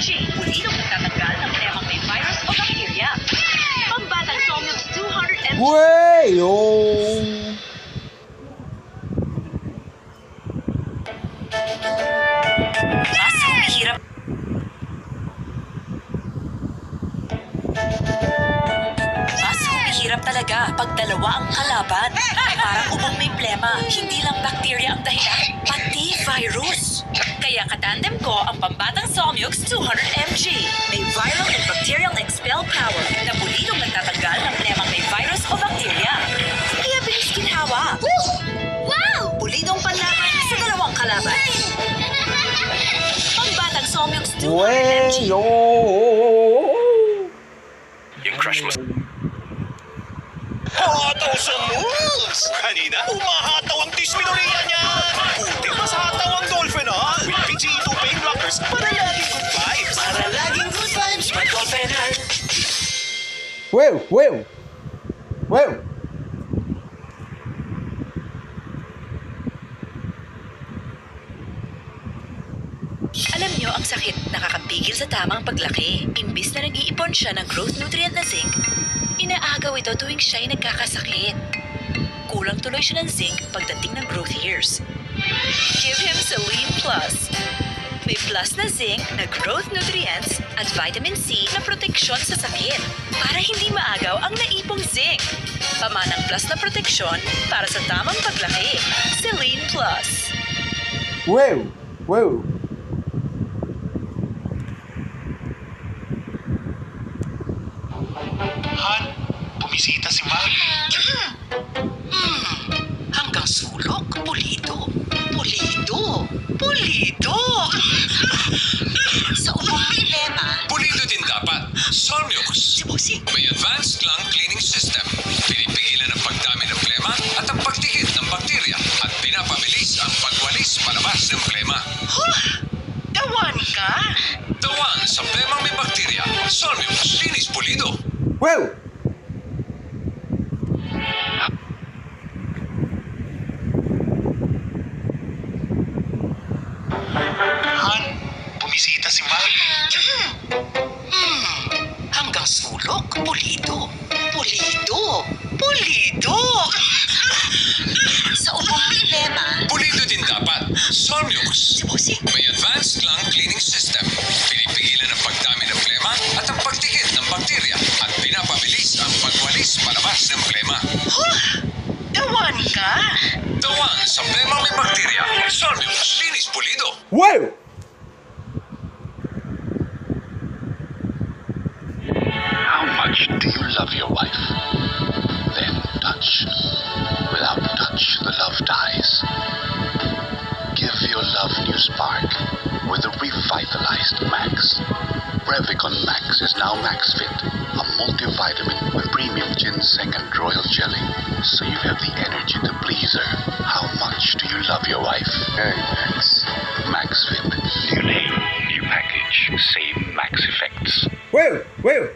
mg. Pulidong nagtatanggal ng lemang may virus o bacteria. Pambatang Somnux 200 mg. Wayo! Mas humihirap. Mas humihirap talaga pag dalawa ang kalaban. Parang ubong may plema. Hindi lang bacteria ang dahilan, pati virus. Kaya katandem ko ang pambatang Somnux 200 mg. May viral and bacterial expel power na pulidong nagtatanggal ng lemang may virus o bacteria. Kaya bilis ginhawa. Wow! Pulidong panlaban sa dalawang kalaban. Pambatang Somnux 200 mg. Wayo! Yung crush mo. Hataw sa moves! Kanina, umahataw ang dysmenorrhea niya! Buti mas hataw ang dolphin, ha? With PG2 pain blockers para laging good vibes! Para laging good vibes, my dolphin heart! Wow! Wow! Wow! Alam nyo, ang sakit nakakapigil sa tamang paglaki. Imbis na nag-iipon siya ng growth nutrient na zinc, inaagaw ito tuwing siya'y nagkakasakit. Kulang tuloy siya ng zinc pagdating ng growth years. Give him Selene Plus. May plus na zinc na growth nutrients at vitamin C na proteksyon sa sakit para hindi maagaw ang naipong zinc. Pamanang plus na proteksyon para sa tamang paglaki. Selene Plus. Wow! Wow! Han, bumisita si Ma. Hanggang sulok, pulido. Pulido. Pulido. Sa ubong problema, Pulido din dapat. Somnux. si Bossing. May advanced lung cleaning system. Pinipigilan ang pagdami ng plema at ang pagtikit ng bakterya at pinapabilis ang pagwalis palabas ng plema. Tawan ka? Tawan sa plemang may bakterya. Somnux. Linis pulido. Wow! Han, bumisita si Ma. Hanggang sulok, pulido. Pulido. Pulido. Sa ubong problema, Pulido din dapat. Somnux. si Bossing. May advanced lung cleaning system. Pinipigilan ang pagdami ng plema at ang pagtikit ng bakterya at pinapabilis ang pagwalis palabas ng plema. Tawan ka? Tawan sa plemang may bakterya. Somnux. Linis pulido. Wow! How much do you love your wife? Then touch. Without touch, the love dies. Give your love new spark with a revitalized Max. Revicon Max is now Max Fit, a multivitamin with premium ginseng and royal jelly, so you have the energy to please her. How much do you love your wife? Hey, Max. Max Fit. New name, new package, same Max effects. Wow! Wow!